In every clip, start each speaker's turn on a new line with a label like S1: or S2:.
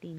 S1: 3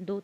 S1: 2